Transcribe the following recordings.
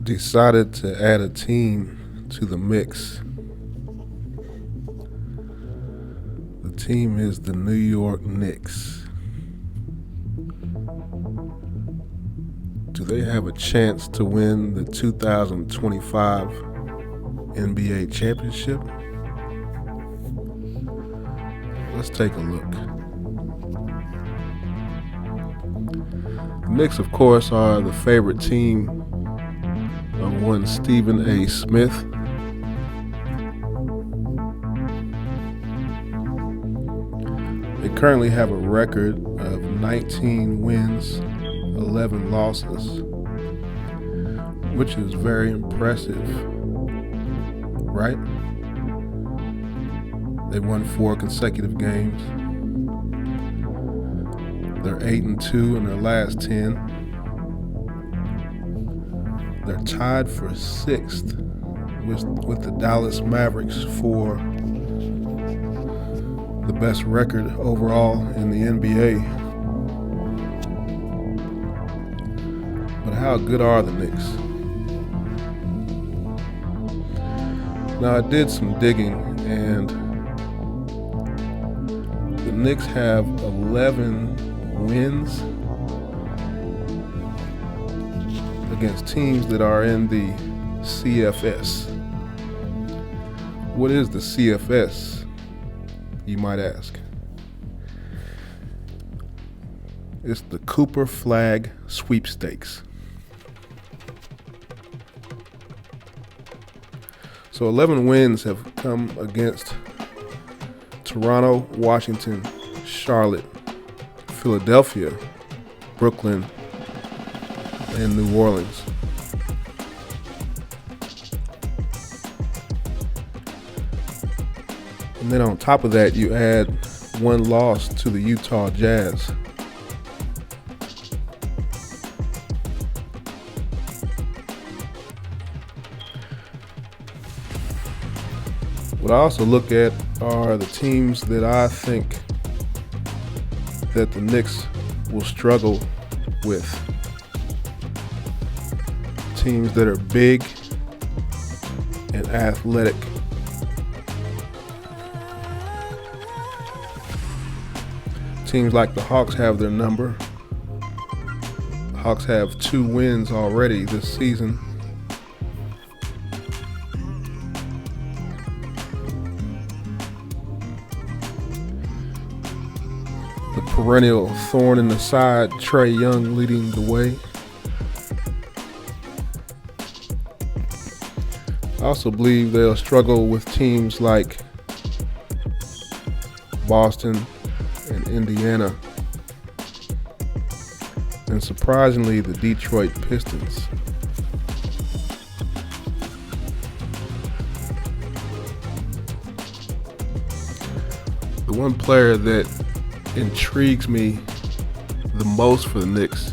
decided to add a team to the mix. The team is the New York Knicks. Do they have a chance to win the 2025 NBA championship? Let's take a look. The Knicks, of course, are the favorite team of one Stephen A. Smith. They currently have a record of 19 wins, 11 losses, which is very impressive, right? They won 4 consecutive games. They're 8-2 in their last 10. They're tied for 6th with the Dallas Mavericks for the best record overall in the NBA. But how good are the Knicks? Now, I did some digging, and the Knicks have 11 wins against teams that are in the CFS. What is the CFS, you might ask? It's the Cooper Flag Sweepstakes. So 11 wins have come against Toronto, Washington, Charlotte, Philadelphia, Brooklyn, and New Orleans. And then on top of that, you add 1 loss to the Utah Jazz. What I also look at are the teams that I think that the Knicks will struggle with. Teams that are big and athletic. Teams like the Hawks have their number. The Hawks have 2 wins already this season. The perennial thorn in the side, Trae Young, leading the way. I also believe they'll struggle with teams like Boston and Indiana, and surprisingly, the Detroit Pistons. The one player that intrigues me the most for the Knicks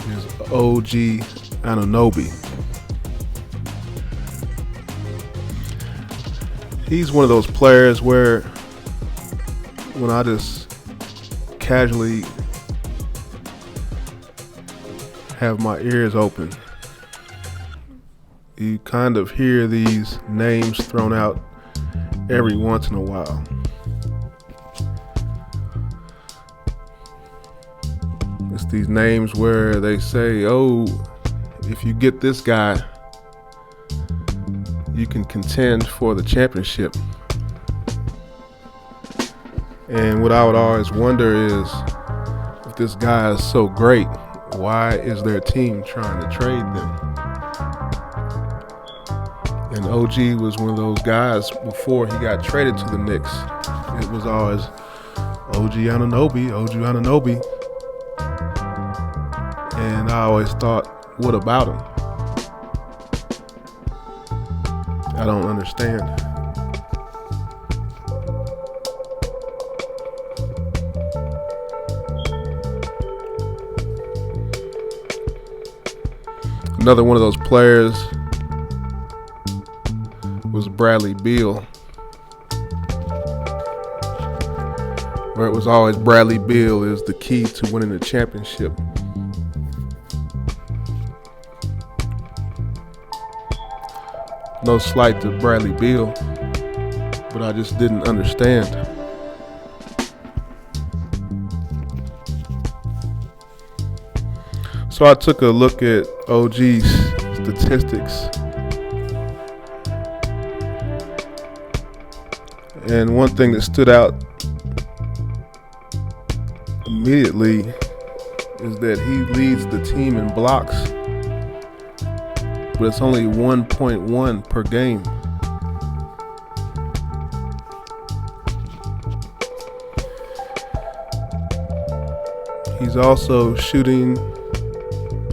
is OG Anunoby. He's one of those players where when I just casually have my ears open, you kind of hear these names thrown out every once in a while. It's these names where they say, oh, if you get this guy, you can contend for the championship. And what I would always wonder is, if this guy is so great, why is their team trying to trade them? And OG was one of those guys before he got traded to the Knicks. It was always OG Anunoby. And I always thought, what about him? I don't understand. Another one of those players was Bradley Beal, where it was always Bradley Beal is the key to winning the championship. No slight to Bradley Beal, but I just didn't understand. So I took a look at OG's statistics. And one thing that stood out immediately is that he leads the team in blocks, but it's only 1.1 per game. He's also shooting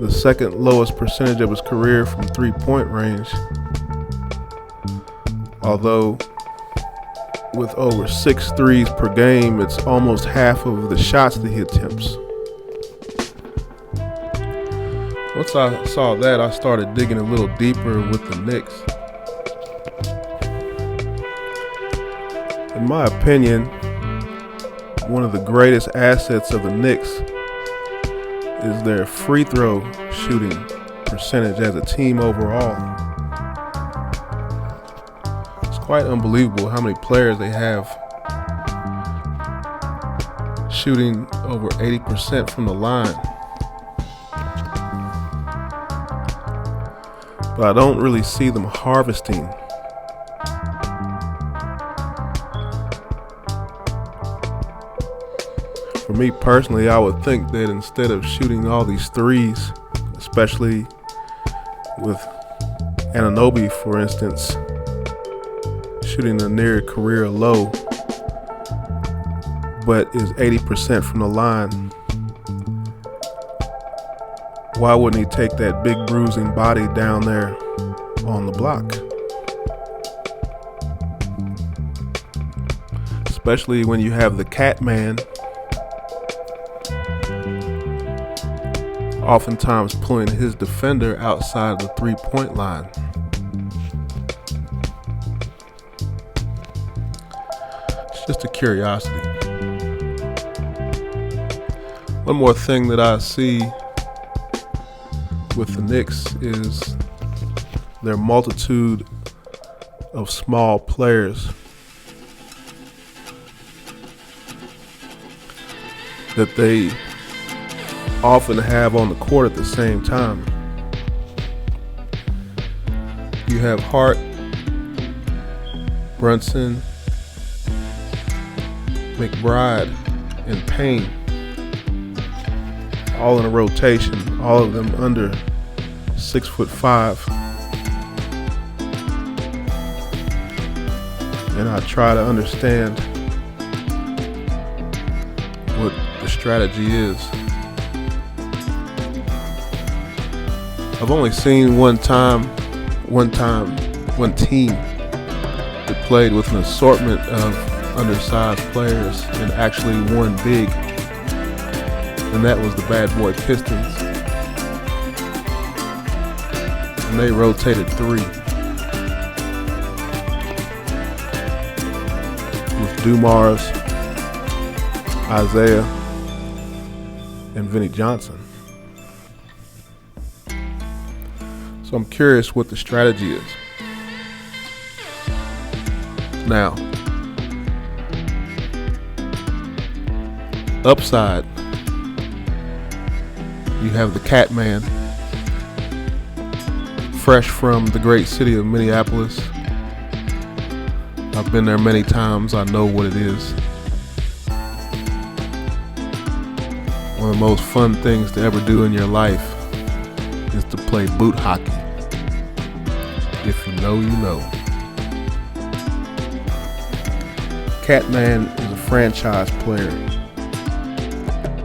the second lowest percentage of his career from three-point range, although with over 6 threes per game, it's almost half of the shots that he attempts. Once I saw that, I started digging a little deeper with the Knicks. In my opinion, one of the greatest assets of the Knicks is their free throw shooting percentage as a team overall. It's quite unbelievable how many players they have shooting over 80% from the line. But I don't really see them harvesting. For me personally, I would think that instead of shooting all these threes, especially with Anunoby, for instance, shooting a near career low, but is 80% from the line, why wouldn't he take that big bruising body down there on the block? Especially when you have the cat man oftentimes pulling his defender outside of the three-point line. It's just a curiosity. One more thing that I see with the Knicks is their multitude of small players that they often have on the court at the same time. You have Hart, Brunson, McBride, and Payne, all in a rotation, all of them under 6'5". And I try to understand what the strategy is. I've only seen one team that played with an assortment of undersized players and actually won big, and that was the Bad Boy Pistons. And they rotated 3 with Dumars, Isaiah, and Vinnie Johnson. So I'm curious what the strategy is. Now, upside, you have the Cat Man, fresh from the great city of Minneapolis. I've been there many times. I know what it is. One of the most fun things to ever do in your life is to play boot hockey. If you know, you know. Catman is a franchise player.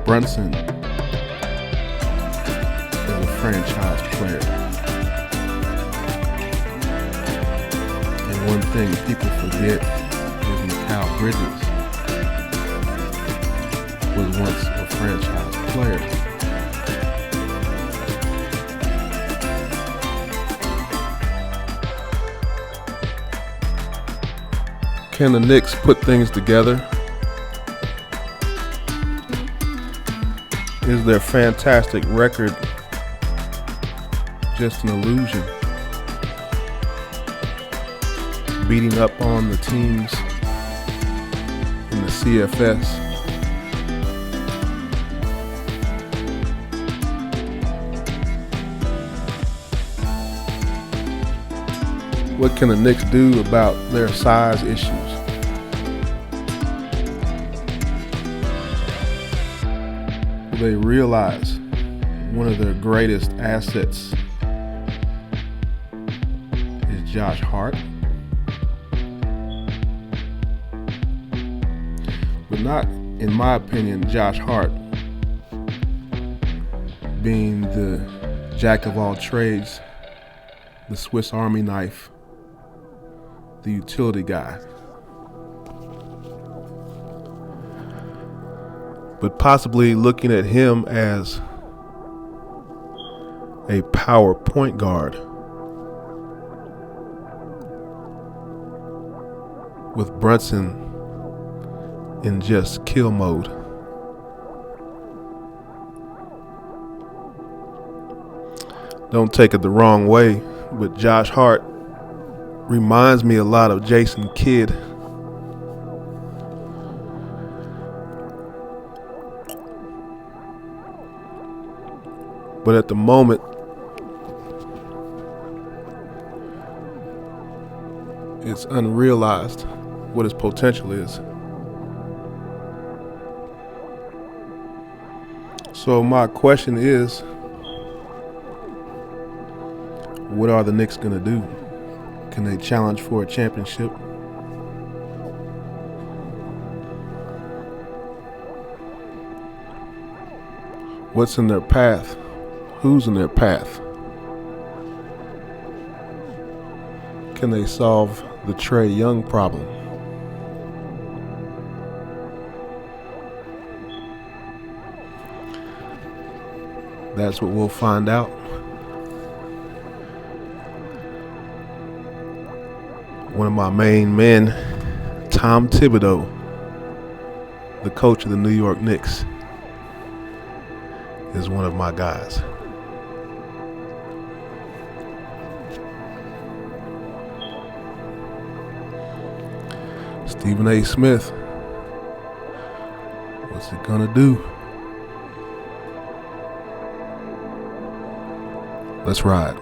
Brunson is a franchise player. And one thing people forget is Mikal Bridges was once a franchise player. Can the Knicks put things together? Is their fantastic record just an illusion? beating up on the teams in the CFS. What can the Knicks do about their size issues? Will they realize one of their greatest assets is Josh Hart? But not, in my opinion, Josh Hart being the jack of all trades, the Swiss Army knife, the utility guy. But possibly looking at him as a power point guard with Brunson in just kill mode. Don't take it the wrong way, but Josh Hart reminds me a lot of Jason Kidd. But at the moment, it's unrealized what his potential is. So my question is, what are the Knicks going to do? Can they challenge for a championship? What's in their path? Who's in their path? Can they solve the Trae Young problem? That's what we'll find out. One of my main men, Tom Thibodeau, the coach of the New York Knicks, is one of my guys. Stephen A. Smith, what's he gonna do? Let's ride.